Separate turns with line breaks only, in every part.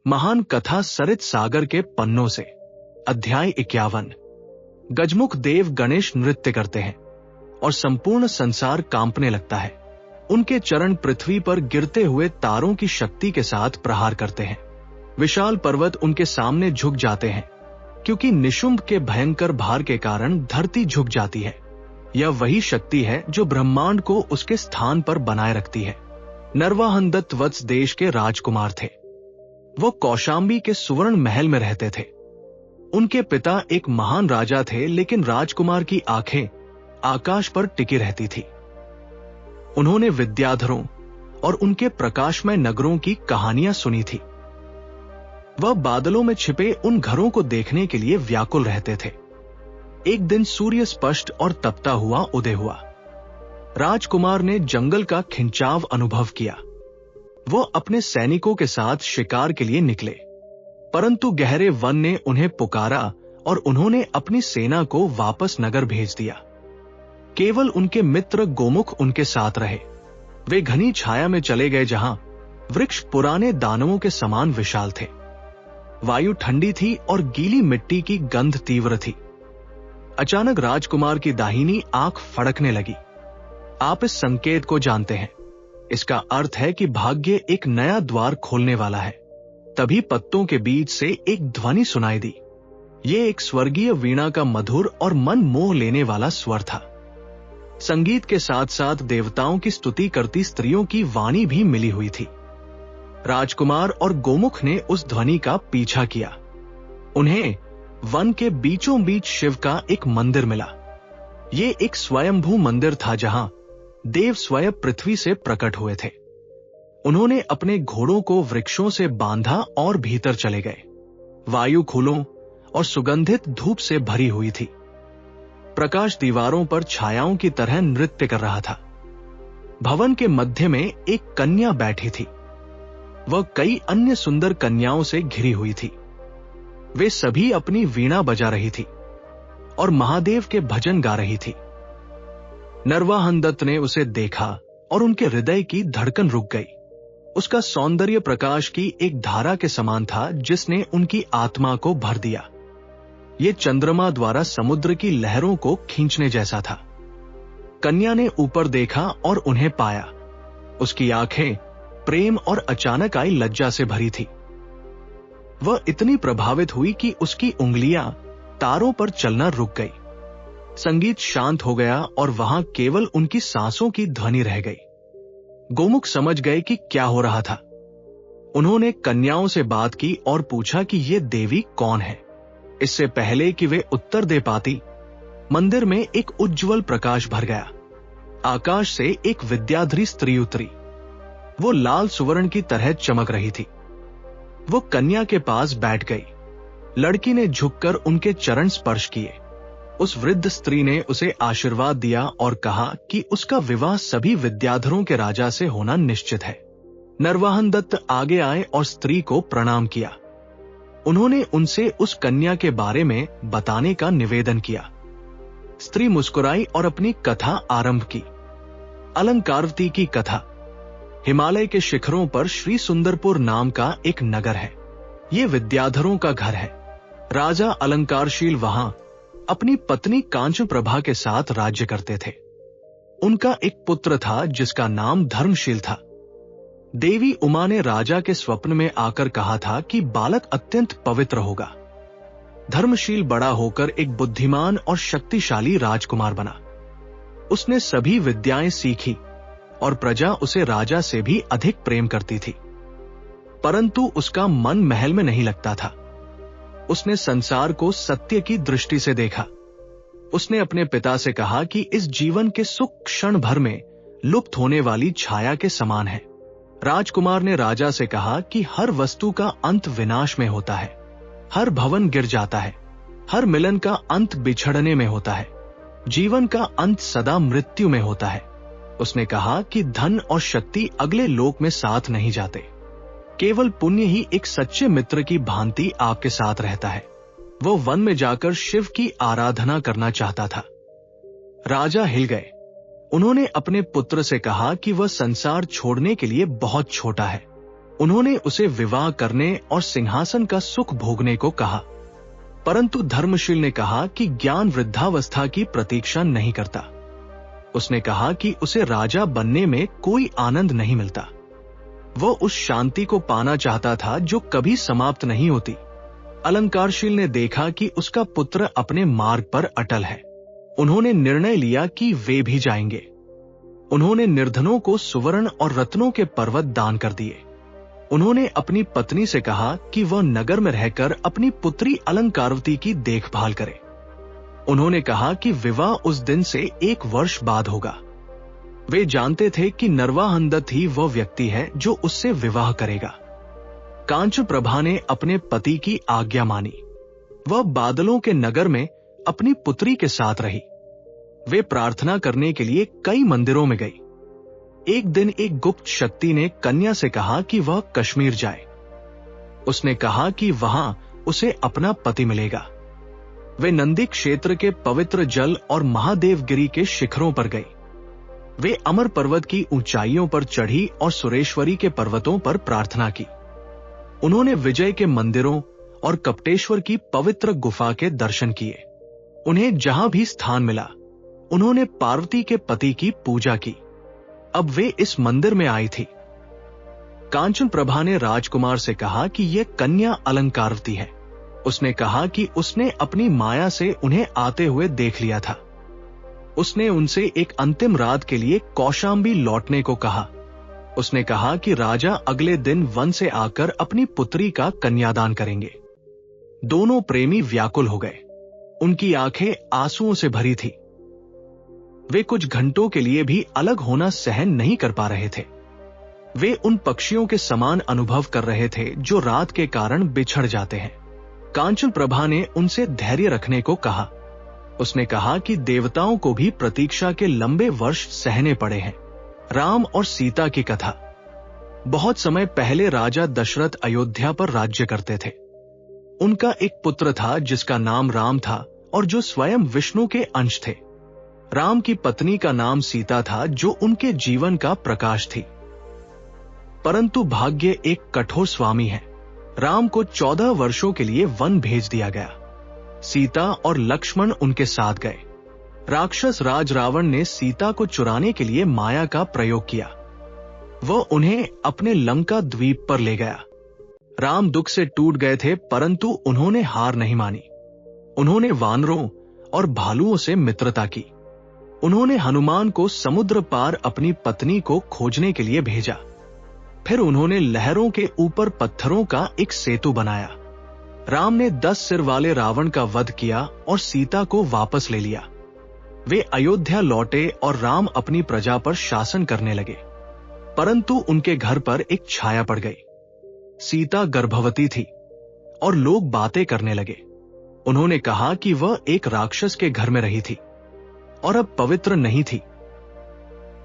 महान कथा सरित सागर के पन्नों से। अध्याय 51। गजमुख देव गणेश नृत्य करते हैं और संपूर्ण संसार कांपने लगता है। उनके चरण पृथ्वी पर गिरते हुए तारों की शक्ति के साथ प्रहार करते हैं। विशाल पर्वत उनके सामने झुक जाते हैं, क्योंकि निशुंभ के भयंकर भार के कारण धरती झुक जाती है। यह वही शक्ति है जो ब्रह्मांड को उसके स्थान पर बनाए रखती है। नरवाहन दत्त वत्स देश के राजकुमार थे। वो कौशांबी के सुवर्ण महल में रहते थे। उनके पिता एक महान राजा थे, लेकिन राजकुमार की आंखें आकाश पर टिकी रहती थी। उन्होंने विद्याधरों और उनके प्रकाशमय नगरों की कहानियां सुनी थी। वह बादलों में छिपे उन घरों को देखने के लिए व्याकुल रहते थे। एक दिन सूर्य स्पष्ट और तपता हुआ उदय हुआ। राजकुमार ने जंगल का खिंचाव अनुभव किया। वो अपने सैनिकों के साथ शिकार के लिए निकले, परंतु गहरे वन ने उन्हें पुकारा और उन्होंने अपनी सेना को वापस नगर भेज दिया। केवल उनके मित्र गोमुख उनके साथ रहे। वे घनी छाया में चले गए, जहां वृक्ष पुराने दानवों के समान विशाल थे। वायु ठंडी थी और गीली मिट्टी की गंध तीव्र थी। अचानक राजकुमार की दाहिनी आंख फड़कने लगी। आप इस संकेत को जानते हैं। इसका अर्थ है कि भाग्य एक नया द्वार खोलने वाला है। तभी पत्तों के बीच से एक ध्वनि सुनाई दी। ये एक स्वर्गीय वीणा का मधुर और मन मोह लेने वाला स्वर था। संगीत के साथ साथ देवताओं की स्तुति करती स्त्रियों की वाणी भी मिली हुई थी। राजकुमार और गोमुख ने उस ध्वनि का पीछा किया। उन्हें वन के बीचों बीच शिव का एक मंदिर मिला। ये एक स्वयंभू मंदिर था, जहां देव स्वयं पृथ्वी से प्रकट हुए थे। उन्होंने अपने घोड़ों को वृक्षों से बांधा और भीतर चले गए। वायु फूलों और सुगंधित धूप से भरी हुई थी। प्रकाश दीवारों पर छायाओं की तरह नृत्य कर रहा था। भवन के मध्य में एक कन्या बैठी थी। वह कई अन्य सुंदर कन्याओं से घिरी हुई थी। वे सभी अपनी वीणा बजा रही थी और महादेव के भजन गा रही थी। नरवाहन दत्त ने उसे देखा और उनके हृदय की धड़कन रुक गई। उसका सौंदर्य प्रकाश की एक धारा के समान था, जिसने उनकी आत्मा को भर दिया। ये चंद्रमा द्वारा समुद्र की लहरों को खींचने जैसा था। कन्या ने ऊपर देखा और उन्हें पाया। उसकी आंखें प्रेम और अचानक आई लज्जा से भरी थी। वह इतनी प्रभावित हुई कि उसकी उंगलियां तारों पर चलना रुक गई। संगीत शांत हो गया और वहां केवल उनकी सांसों की ध्वनि रह गई। गोमुख समझ गए कि क्या हो रहा था। उन्होंने कन्याओं से बात की और पूछा कि ये देवी कौन है। इससे पहले कि वे उत्तर दे पाती, मंदिर में एक उज्जवल प्रकाश भर गया। आकाश से एक विद्याधरी स्त्री उतरी। वो लाल सुवर्ण की तरह चमक रही थी। वो कन्या के पास बैठ गई। लड़की ने झुककर उनके चरण स्पर्श किए। उस वृद्ध स्त्री ने उसे आशीर्वाद दिया और कहा कि उसका विवाह सभी विद्याधरों के राजा से होना निश्चित है। नरवाहन दत्त आगे आए और स्त्री को प्रणाम किया। उन्होंने उनसे उस कन्या के बारे में बताने का निवेदन किया। स्त्री मुस्कुराई और अपनी कथा आरंभ की। अलंकारवती की कथा। हिमालय के शिखरों पर श्री सुंदरपुर नाम का एक नगर है। ये विद्याधरों का घर है। राजा अलंकारशील वहां अपनी पत्नी कांचन प्रभा के साथ राज्य करते थे। उनका एक पुत्र था जिसका नाम धर्मशील था। देवी उमा ने राजा के स्वप्न में आकर कहा था कि बालक अत्यंत पवित्र होगा। धर्मशील बड़ा होकर एक बुद्धिमान और शक्तिशाली राजकुमार बना। उसने सभी विद्याएं सीखी और प्रजा उसे राजा से भी अधिक प्रेम करती थी। परंतु उसका मन महल में नहीं लगता था। उसने संसार को सत्य की दृष्टि से देखा। उसने अपने पिता से कहा कि इस जीवन के सुख क्षण भर में लुप्त होने वाली छाया के समान है। राजकुमार ने राजा से कहा कि हर वस्तु का अंत विनाश में होता है। हर भवन गिर जाता है। हर मिलन का अंत बिछड़ने में होता है। जीवन का अंत सदा मृत्यु में होता है। उसने कहा कि धन और शक्ति अगले लोक में साथ नहीं जाते। केवल पुण्य ही एक सच्चे मित्र की भांति आपके साथ रहता है। वो वन में जाकर शिव की आराधना करना चाहता था। राजा हिल गए। उन्होंने अपने पुत्र से कहा कि वह संसार छोड़ने के लिए बहुत छोटा है। उन्होंने उसे विवाह करने और सिंहासन का सुख भोगने को कहा, परंतु धर्मशील ने कहा कि ज्ञान वृद्धावस्था की प्रतीक्षा नहीं करता। उसने कहा कि उसे राजा बनने में कोई आनंद नहीं मिलता। वह उस शांति को पाना चाहता था जो कभी समाप्त नहीं होती। अलंकारशील ने देखा कि उसका पुत्र अपने मार्ग पर अटल है। उन्होंने निर्णय लिया कि वे भी जाएंगे। उन्होंने निर्धनों को सुवर्ण और रत्नों के पर्वत दान कर दिए। उन्होंने अपनी पत्नी से कहा कि वह नगर में रहकर अपनी पुत्री अलंकारवती की देखभाल करे। उन्होंने कहा कि विवाह उस दिन से 1 वर्ष बाद होगा। वे जानते थे कि नरवाहनदत्त ही वह व्यक्ति है जो उससे विवाह करेगा। कांच प्रभा ने अपने पति की आज्ञा मानी। वह बादलों के नगर में अपनी पुत्री के साथ रही। वे प्रार्थना करने के लिए कई मंदिरों में गई। एक दिन एक गुप्त शक्ति ने कन्या से कहा कि वह कश्मीर जाए। उसने कहा कि वहां उसे अपना पति मिलेगा। वे नंदी क्षेत्र के पवित्र जल और महादेवगिरी के शिखरों पर गई। वे अमर पर्वत की ऊंचाइयों पर चढ़ी और सुरेश्वरी के पर्वतों पर प्रार्थना की। उन्होंने विजय के मंदिरों और कपटेश्वर की पवित्र गुफा के दर्शन किए। उन्हें जहां भी स्थान मिला, उन्होंने पार्वती के पति की पूजा की। अब वे इस मंदिर में आई थी। कांचन प्रभा ने राजकुमार से कहा कि यह कन्या अलंकारवती है। उसने कहा कि उसने अपनी माया से उन्हें आते हुए देख लिया था। उसने उनसे एक अंतिम रात के लिए कौशांबी लौटने को कहा। उसने कहा कि राजा अगले दिन वन से आकर अपनी पुत्री का कन्यादान करेंगे। दोनों प्रेमी व्याकुल हो गए। उनकी आंखें आंसुओं से भरी थी। वे कुछ घंटों के लिए भी अलग होना सहन नहीं कर पा रहे थे। वे उन पक्षियों के समान अनुभव कर रहे थे जो रात के कारण बिछड़ जाते हैं। कांचन प्रभा ने उनसे धैर्य रखने को कहा। उसने कहा कि देवताओं को भी प्रतीक्षा के लंबे वर्ष सहने पड़े हैं। राम और सीता की कथा। बहुत समय पहले राजा दशरथ अयोध्या पर राज्य करते थे। उनका एक पुत्र था जिसका नाम राम था और जो स्वयं विष्णु के अंश थे। राम की पत्नी का नाम सीता था जो उनके जीवन का प्रकाश थी। परंतु भाग्य एक कठोर स्वामी है। राम को 14 वर्षों के लिए वन भेज दिया गया। सीता और लक्ष्मण उनके साथ गए। राक्षस राज रावण ने सीता को चुराने के लिए माया का प्रयोग किया। वह उन्हें अपने लंका द्वीप पर ले गया। राम दुख से टूट गए थे, परंतु उन्होंने हार नहीं मानी। उन्होंने वानरों और भालुओं से मित्रता की। उन्होंने हनुमान को समुद्र पार अपनी पत्नी को खोजने के लिए भेजा। फिर उन्होंने लहरों के ऊपर पत्थरों का एक सेतु बनाया। राम ने 10 सिर वाले रावण का वध किया और सीता को वापस ले लिया। वे अयोध्या लौटे और राम अपनी प्रजा पर शासन करने लगे। परंतु उनके घर पर एक छाया पड़ गई। सीता गर्भवती थी और लोग बातें करने लगे। उन्होंने कहा कि वह एक राक्षस के घर में रही थी और अब पवित्र नहीं थी।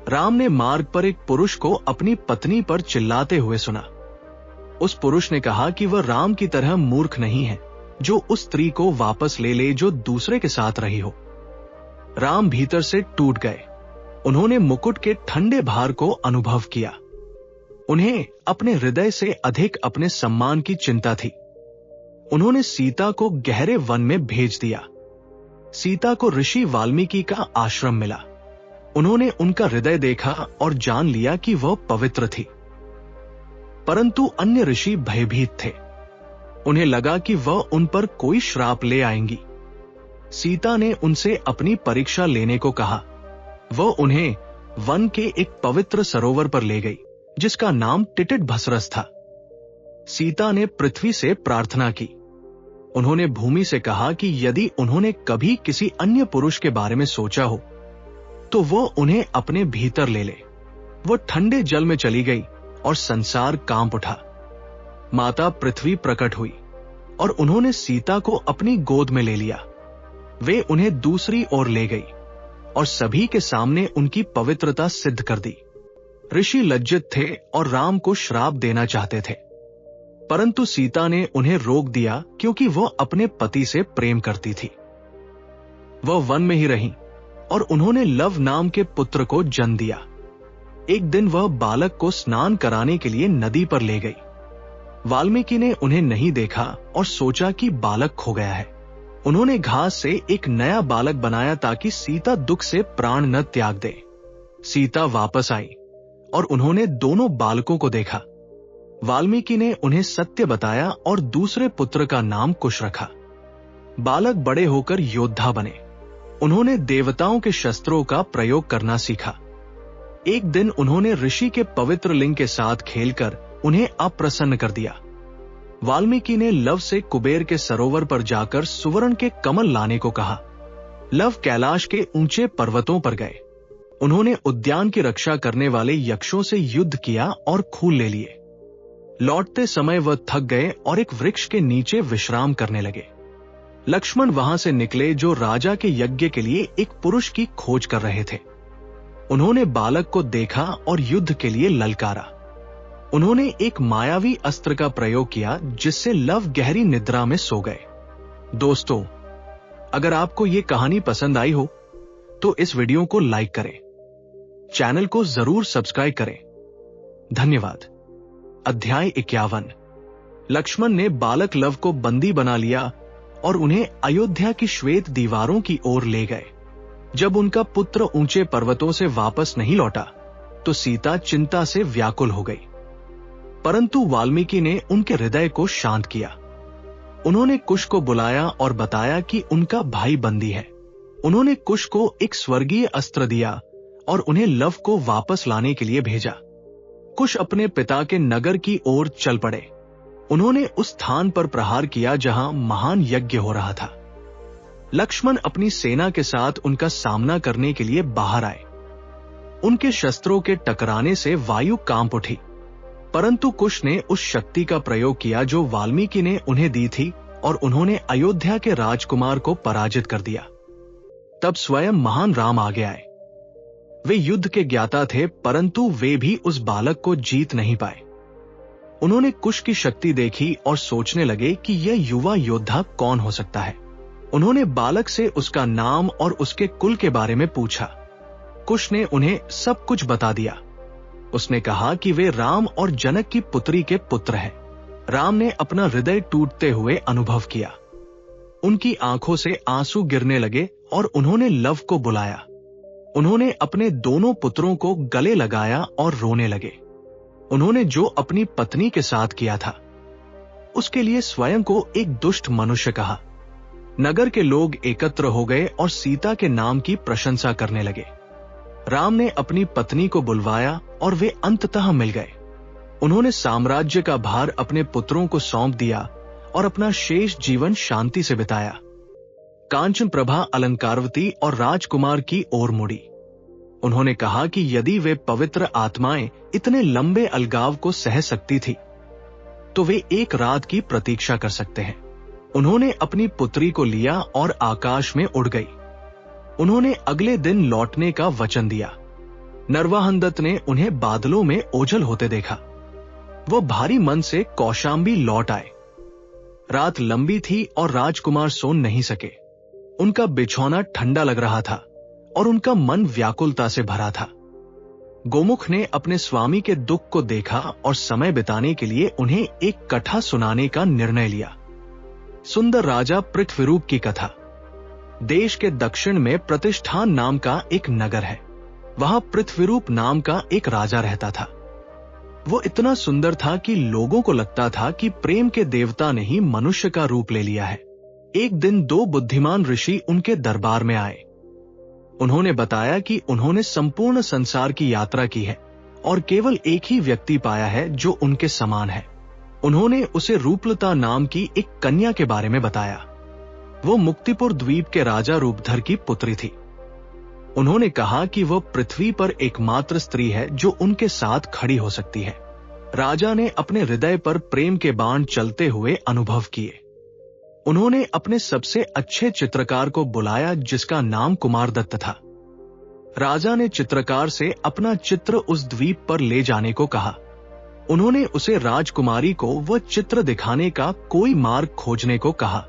राम ने मार्ग पर एक पुरुष को अपनी पत्नी पर चिल्लाते हुए सुना। उस पुरुष ने कहा कि वह राम की तरह मूर्ख नहीं है जो उस स्त्री को वापस ले ले जो दूसरे के साथ रही हो। राम भीतर से टूट गए। उन्होंने मुकुट के ठंडे भार को अनुभव किया। उन्हें अपने हृदय से अधिक अपने सम्मान की चिंता थी। उन्होंने सीता को गहरे वन में भेज दिया। सीता को ऋषि वाल्मीकि का आश्रम मिला। उन्होंने उनका हृदय देखा और जान लिया कि वह पवित्र थी। परंतु अन्य ऋषि भयभीत थे। उन्हें लगा कि वह उन पर कोई श्राप ले आएंगी। सीता ने उनसे अपनी परीक्षा लेने को कहा। वह उन्हें वन के एक पवित्र सरोवर पर ले गई जिसका नाम टिटिट भसरस था। सीता ने पृथ्वी से प्रार्थना की। उन्होंने भूमि से कहा कि यदि उन्होंने कभी किसी अन्य पुरुष के बारे में सोचा हो तो वो उन्हें अपने भीतर ले ले। वो ठंडे जल में चली गई और संसार कांप उठा। माता पृथ्वी प्रकट हुई और उन्होंने सीता को अपनी गोद में ले लिया। वे उन्हें दूसरी ओर ले गई और सभी के सामने उनकी पवित्रता सिद्ध कर दी। ऋषि लज्जित थे और राम को श्राप देना चाहते थे, परंतु सीता ने उन्हें रोक दिया क्योंकि वो अपने पति से प्रेम करती थी। वह वन में ही रहीं और उन्होंने लव नाम के पुत्र को जन्म दिया। एक दिन वह बालक को स्नान कराने के लिए नदी पर ले गई। वाल्मीकि ने उन्हें नहीं देखा और सोचा कि बालक खो गया है। उन्होंने घास से एक नया बालक बनाया ताकि सीता दुख से प्राण न त्याग दे। सीता वापस आई और उन्होंने दोनों बालकों को देखा। वाल्मीकि ने उन्हें सत्य बताया और दूसरे पुत्र का नाम कुश रखा। बालक बड़े होकर योद्धा बने। उन्होंने देवताओं के शस्त्रों का प्रयोग करना सीखा। एक दिन उन्होंने ऋषि के पवित्र लिंग के साथ खेलकर उन्हें अप्रसन्न कर दिया। वाल्मीकि ने लव से कुबेर के सरोवर पर जाकर सुवर्ण के कमल लाने को कहा। लव कैलाश के ऊंचे पर्वतों पर गए। उन्होंने उद्यान की रक्षा करने वाले यक्षों से युद्ध किया और खून ले लिए। लौटते समय वह थक गए और एक वृक्ष के नीचे विश्राम करने लगे। लक्ष्मण वहां से निकले जो राजा के यज्ञ के लिए एक पुरुष की खोज कर रहे थे। उन्होंने बालक को देखा और युद्ध के लिए ललकारा। उन्होंने एक मायावी अस्त्र का प्रयोग किया जिससे लव गहरी निद्रा में सो गए। दोस्तों, अगर आपको ये कहानी पसंद आई हो तो इस वीडियो को लाइक करें, चैनल को जरूर सब्सक्राइब करें। धन्यवाद। अध्याय 51। लक्ष्मण ने बालक लव को बंदी बना लिया और उन्हें अयोध्या की श्वेत दीवारों की ओर ले गए। जब उनका पुत्र ऊंचे पर्वतों से वापस नहीं लौटा तो सीता चिंता से व्याकुल हो गई, परंतु वाल्मीकि ने उनके हृदय को शांत किया। उन्होंने कुश को बुलाया और बताया कि उनका भाई बंदी है। उन्होंने कुश को एक स्वर्गीय अस्त्र दिया और उन्हें लव को वापस लाने के लिए भेजा। कुश अपने पिता के नगर की ओर चल पड़े। उन्होंने उस स्थान पर प्रहार किया जहां महान यज्ञ हो रहा था। लक्ष्मण अपनी सेना के साथ उनका सामना करने के लिए बाहर आए। उनके शस्त्रों के टकराने से वायु कांप उठी, परंतु कुश ने उस शक्ति का प्रयोग किया जो वाल्मीकि ने उन्हें दी थी और उन्होंने अयोध्या के राजकुमार को पराजित कर दिया। तब स्वयं महान राम आगे आए। वे युद्ध के ज्ञाता थे, परंतु वे भी उस बालक को जीत नहीं पाए। उन्होंने कुश की शक्ति देखी और सोचने लगे कि यह युवा योद्धा कौन हो सकता है। उन्होंने बालक से उसका नाम और उसके कुल के बारे में पूछा। कुश ने उन्हें सब कुछ बता दिया। उसने कहा कि वे राम और जनक की पुत्री के पुत्र हैं। राम ने अपना हृदय टूटते हुए अनुभव किया। उनकी आंखों से आंसू गिरने लगे और उन्होंने लव को बुलाया। उन्होंने अपने दोनों पुत्रों को गले लगाया और रोने लगे। उन्होंने जो अपनी पत्नी के साथ किया था उसके लिए स्वयं को एक दुष्ट मनुष्य कहा। नगर के लोग एकत्र हो गए और सीता के नाम की प्रशंसा करने लगे। राम ने अपनी पत्नी को बुलवाया और वे अंततः मिल गए। उन्होंने साम्राज्य का भार अपने पुत्रों को सौंप दिया और अपना शेष जीवन शांति से बिताया। कांचन प्रभा अलंकारवती और राजकुमार की ओर मुड़ी। उन्होंने कहा कि यदि वे पवित्र आत्माएं इतने लंबे अलगाव को सह सकती थी तो वे एक रात की प्रतीक्षा कर सकते हैं। उन्होंने अपनी पुत्री को लिया और आकाश में उड़ गई। उन्होंने अगले दिन लौटने का वचन दिया। नरवाहन दत्त ने उन्हें बादलों में ओझल होते देखा। वो भारी मन से कौशाम्बी लौट आए। रात लंबी थी और राजकुमार सो नहीं सके। उनका बिछौना ठंडा लग रहा था और उनका मन व्याकुलता से भरा था। गोमुख ने अपने स्वामी के दुख को देखा और समय बिताने के लिए उन्हें एक कथा सुनाने का निर्णय लिया। सुंदर राजा पृथ्वीरूप की कथा। देश के दक्षिण में प्रतिष्ठान नाम का एक नगर है। वहां पृथ्वीरूप नाम का एक राजा रहता था। वो इतना सुंदर था कि लोगों को लगता था कि प्रेम के देवता ने ही मनुष्य का रूप ले लिया है। एक दिन दो बुद्धिमान ऋषि उनके दरबार में आए। उन्होंने बताया कि उन्होंने संपूर्ण संसार की यात्रा की है और केवल एक ही व्यक्ति पाया है जो उनके समान है। उन्होंने उसे रूपलता नाम की एक कन्या के बारे में बताया। वो मुक्तिपुर द्वीप के राजा रूपधर की पुत्री थी। उन्होंने कहा कि वह पृथ्वी पर एकमात्र स्त्री है जो उनके साथ खड़ी हो सकती है। राजा ने अपने हृदय पर प्रेम के बाण चलते हुए अनुभव किए। उन्होंने अपने सबसे अच्छे चित्रकार को बुलाया जिसका नाम कुमार दत्त था। राजा ने चित्रकार से अपना चित्र उस द्वीप पर ले जाने को कहा। उन्होंने उसे राजकुमारी को वह चित्र दिखाने का कोई मार्ग खोजने को कहा।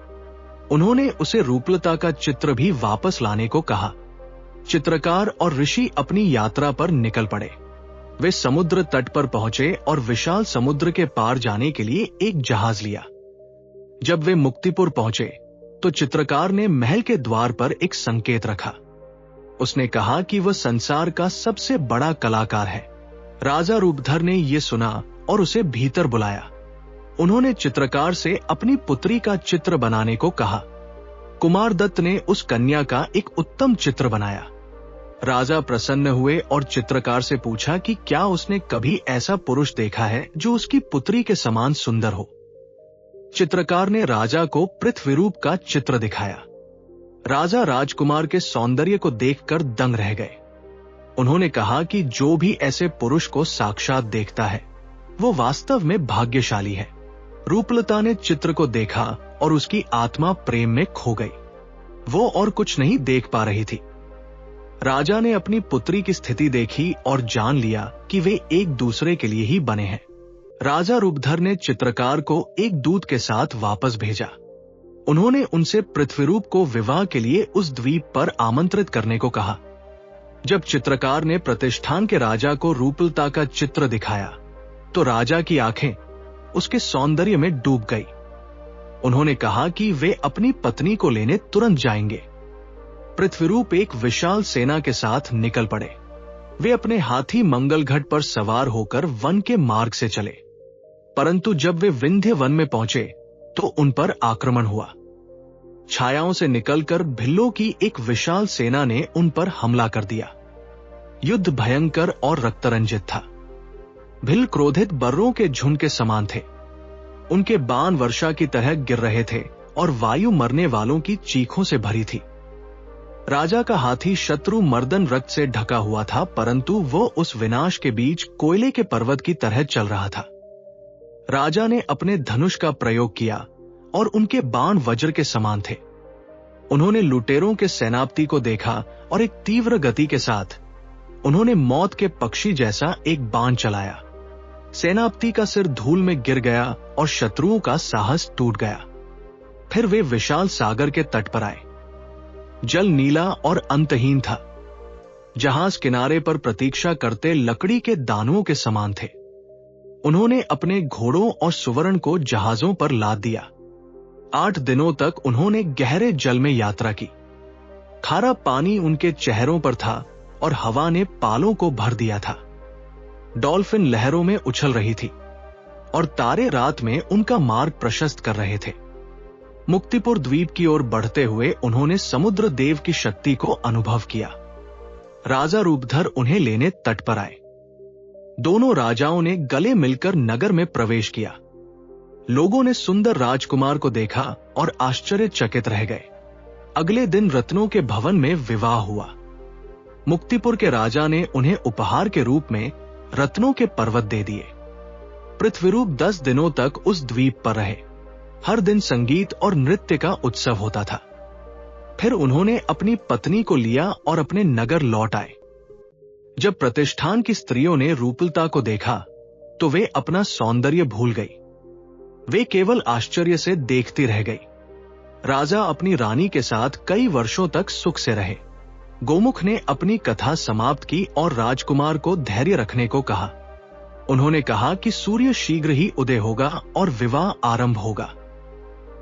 उन्होंने उसे रूपलता का चित्र भी वापस लाने को कहा। चित्रकार और ऋषि अपनी यात्रा पर निकल पड़े। वे समुद्र तट पर पहुंचे और विशाल समुद्र के पार जाने के लिए एक जहाज लिया। जब वे मुक्तिपुर पहुंचे तो चित्रकार ने महल के द्वार पर एक संकेत रखा। उसने कहा कि वह संसार का सबसे बड़ा कलाकार है। राजा रूपधर ने यह सुना और उसे भीतर बुलाया। उन्होंने चित्रकार से अपनी पुत्री का चित्र बनाने को कहा। कुमार दत्त ने उस कन्या का एक उत्तम चित्र बनाया। राजा प्रसन्न हुए और चित्रकार से पूछा कि क्या उसने कभी ऐसा पुरुष देखा है जो उसकी पुत्री के समान सुंदर हो। चित्रकार ने राजा को पृथ्वीरूप का चित्र दिखाया। राजा राजकुमार के सौंदर्य को देखकर दंग रह गए। उन्होंने कहा कि जो भी ऐसे पुरुष को साक्षात देखता है वो वास्तव में भाग्यशाली है। रूपलता ने चित्र को देखा और उसकी आत्मा प्रेम में खो गई। वो और कुछ नहीं देख पा रही थी। राजा ने अपनी पुत्री की स्थिति देखी और जान लिया कि वे एक दूसरे के लिए ही बने हैं। राजा रूपधर ने चित्रकार को एक दूत के साथ वापस भेजा। उन्होंने उनसे पृथ्वीरूप को विवाह के लिए उस द्वीप पर आमंत्रित करने को कहा। जब चित्रकार ने प्रतिष्ठान के राजा को रूपलता का चित्र दिखाया तो राजा की आंखें उसके सौंदर्य में डूब गई। उन्होंने कहा कि वे अपनी पत्नी को लेने तुरंत जाएंगे। पृथ्वीरूप एक विशाल सेना के साथ निकल पड़े। वे अपने हाथी मंगलघट पर सवार होकर वन के मार्ग से चले, परंतु जब वे विंध्य वन में पहुंचे तो उन पर आक्रमण हुआ। छायाओं से निकलकर भिल्लों की एक विशाल सेना ने उन पर हमला कर दिया। युद्ध भयंकर और रक्तरंजित था। भिल क्रोधित बर्रों के झुंड के समान थे। उनके बाण वर्षा की तरह गिर रहे थे और वायु मरने वालों की चीखों से भरी थी। राजा का हाथी शत्रु मर्दन रक्त से ढका हुआ था, परंतु वो उस विनाश के बीच कोयले के पर्वत की तरह चल रहा था। राजा ने अपने धनुष का प्रयोग किया और उनके बाण वज्र के समान थे। उन्होंने लुटेरों के सेनापति को देखा और एक तीव्र गति के साथ उन्होंने मौत के पक्षी जैसा एक बाण चलाया। सेनापति का सिर धूल में गिर गया और शत्रुओं का साहस टूट गया। फिर वे विशाल सागर के तट पर आए। जल नीला और अंतहीन था। जहाज किनारे पर प्रतीक्षा करते लकड़ी के दानों के समान थे। उन्होंने अपने घोड़ों और सुवर्ण को जहाजों पर लाद दिया। 8 दिनों तक उन्होंने गहरे जल में यात्रा की। खारा पानी उनके चेहरों पर था और हवा ने पालों को भर दिया था। डॉल्फिन लहरों में उछल रही थी और तारे रात में उनका मार्ग प्रशस्त कर रहे थे। मुक्तिपुर द्वीप की ओर बढ़ते हुए उन्होंने समुद्र देव की शक्ति को अनुभव किया। राजा रूपधर उन्हें लेने तट पर आए। दोनों राजाओं ने गले मिलकर नगर में प्रवेश किया। लोगों ने सुंदर राजकुमार को देखा और आश्चर्यचकित रह गए। अगले दिन रत्नों के भवन में विवाह हुआ। मुक्तिपुर के राजा ने उन्हें उपहार के रूप में रत्नों के पर्वत दे दिए। पृथ्वीरूप 10 दिनों तक उस द्वीप पर रहे। हर दिन संगीत और नृत्य का उत्सव होता था। फिर उन्होंने अपनी पत्नी को लिया और अपने नगर लौट आए। जब प्रतिष्ठान की स्त्रियों ने रूपलता को देखा तो वे अपना सौंदर्य भूल गई। वे केवल आश्चर्य से देखती रह गई। राजा अपनी रानी के साथ कई वर्षों तक सुख से रहे। गोमुख ने अपनी कथा समाप्त की और राजकुमार को धैर्य रखने को कहा। उन्होंने कहा कि सूर्य शीघ्र ही उदय होगा और विवाह आरंभ होगा।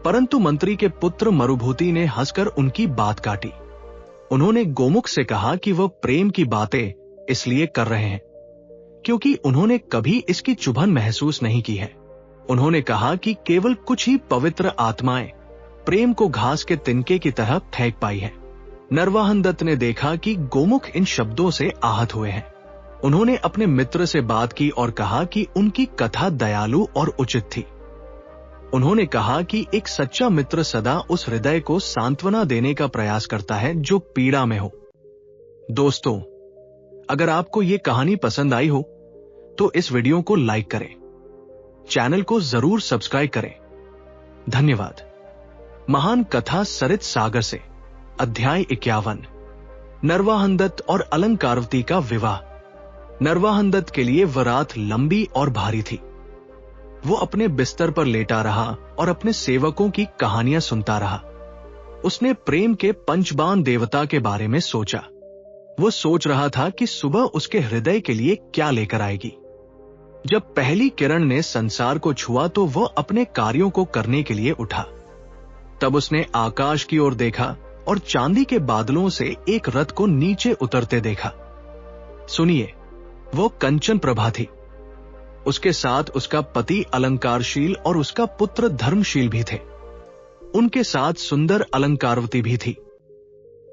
परंतु मंत्री के पुत्र मरुभूति ने हंसकर उनकी बात काटी। उन्होंने गोमुख से कहा कि वह प्रेम की बातें इसलिए कर रहे हैं क्योंकि उन्होंने कभी इसकी चुभन महसूस नहीं की है। उन्होंने कहा कि केवल कुछ ही पवित्र आत्माएं प्रेम को घास के तिनके की तरह फेंक पाई है। नरवाहन दत्त ने देखा कि गोमुख इन शब्दों से आहत हुए हैं। उन्होंने अपने मित्र से बात की और कहा कि उनकी कथा दयालु और उचित थी। उन्होंने कहा कि एक सच्चा मित्र सदा उस हृदय को सांत्वना देने का प्रयास करता है जो पीड़ा में हो। दोस्तों, अगर आपको ये कहानी पसंद आई हो तो इस वीडियो को लाइक करें, चैनल को जरूर सब्सक्राइब करें। धन्यवाद। महान कथा सरित सागर से अध्याय 51। नरवाहन दत्त और अलंकारवती का विवाह। नरवाहन दत्त के लिए वह रात लंबी और भारी थी। वो अपने बिस्तर पर लेटा रहा और अपने सेवकों की कहानियां सुनता रहा। उसने प्रेम के पंचबान देवता के बारे में सोचा। वो सोच रहा था कि सुबह उसके हृदय के लिए क्या लेकर आएगी। जब पहली किरण ने संसार को छुआ तो वह अपने कार्यों को करने के लिए उठा। तब उसने आकाश की ओर देखा और चांदी के बादलों से एक रथ को नीचे उतरते देखा। सुनिए, वो कंचन प्रभा थी। उसके साथ उसका पति अलंकारशील और उसका पुत्र धर्मशील भी थे। उनके साथ सुंदर अलंकारवती भी थी।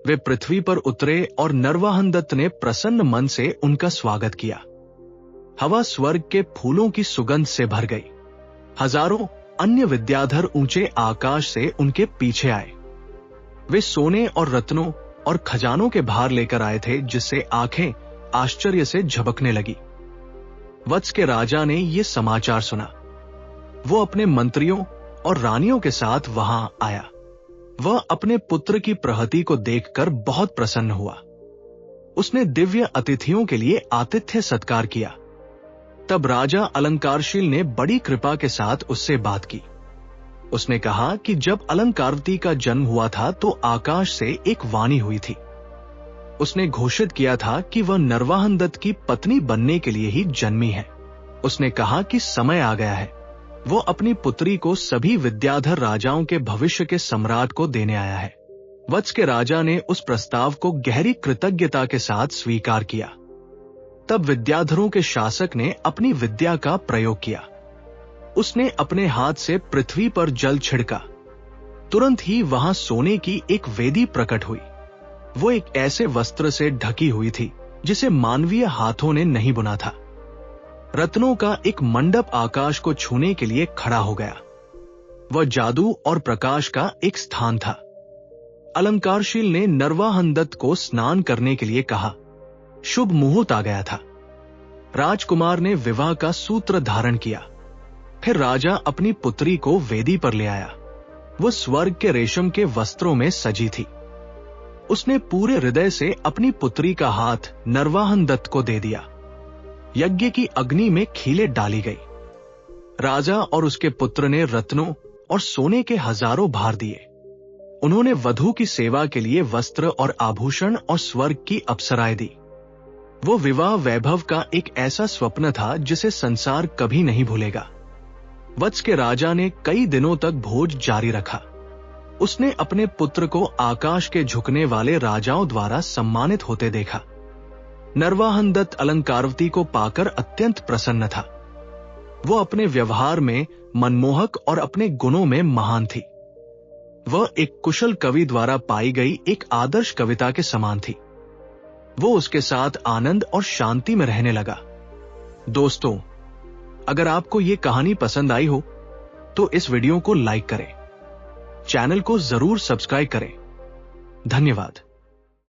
वे पृथ्वी पर उतरे और नरवाहन दत्त ने प्रसन्न मन से उनका स्वागत किया। हवा स्वर्ग के फूलों की सुगंध से भर गई। हजारों अन्य विद्याधर ऊंचे आकाश से उनके पीछे आए। वे सोने और रत्नों और खजानों के भार लेकर आए थे, जिससे आंखें आश्चर्य से झपकने लगी। वत्स के राजा ने यह समाचार सुना। वो अपने मंत्रियों और रानियों के साथ वहां आया। वह अपने पुत्र की प्रहति को देखकर बहुत प्रसन्न हुआ। उसने दिव्य अतिथियों के लिए आतिथ्य सत्कार किया। तब राजा अलंकारशील ने बड़ी कृपा के साथ उससे बात की। उसने कहा कि जब अलंकारवती का जन्म हुआ था तो आकाश से एक वाणी हुई थी। उसने घोषित किया था कि वह नरवाहन दत्त की पत्नी बनने के लिए ही जन्मी है। उसने कहा कि समय आ गया है। वो अपनी पुत्री को सभी विद्याधर राजाओं के भविष्य के सम्राट को देने आया है। वत्स के राजा ने उस प्रस्ताव को गहरी कृतज्ञता के साथ स्वीकार किया। तब विद्याधरों के शासक ने अपनी विद्या का प्रयोग किया। उसने अपने हाथ से पृथ्वी पर जल छिड़का। तुरंत ही वहां सोने की एक वेदी प्रकट हुई। वो एक ऐसे वस्त्र से ढकी हुई थी जिसे मानवीय हाथों ने नहीं बुना था। रत्नों का एक मंडप आकाश को छूने के लिए खड़ा हो गया। वह जादू और प्रकाश का एक स्थान था। अलंकारशील ने नरवाहन दत्त को स्नान करने के लिए कहा। शुभ मुहूर्त आ गया था। राजकुमार ने विवाह का सूत्र धारण किया। फिर राजा अपनी पुत्री को वेदी पर ले आया। वो स्वर्ग के रेशम के वस्त्रों में सजी थी। उसने पूरे हृदय से अपनी पुत्री का हाथ नरवाहन दत्त को दे दिया। यज्ञ की अग्नि में खीले डाली गई। राजा और उसके पुत्र ने रत्नों और सोने के हजारों भार दिए। उन्होंने वधू की सेवा के लिए वस्त्र और आभूषण और स्वर्ग की अप्सराएं दी। वो विवाह वैभव का एक ऐसा स्वप्न था जिसे संसार कभी नहीं भूलेगा। वत्स के राजा ने कई दिनों तक भोज जारी रखा। उसने अपने पुत्र को आकाश के झुकने वाले राजाओं द्वारा सम्मानित होते देखा। नरवाहन दत्त अलंकारवती को पाकर अत्यंत प्रसन्न था। वो अपने व्यवहार में मनमोहक और अपने गुणों में महान थी। वह एक कुशल कवि द्वारा पाई गई एक आदर्श कविता के समान थी। वो उसके साथ आनंद और शांति में रहने लगा। दोस्तों, अगर आपको ये कहानी पसंद आई हो तो इस वीडियो को लाइक करें, चैनल को जरूर सब्सक्राइब करें। धन्यवाद।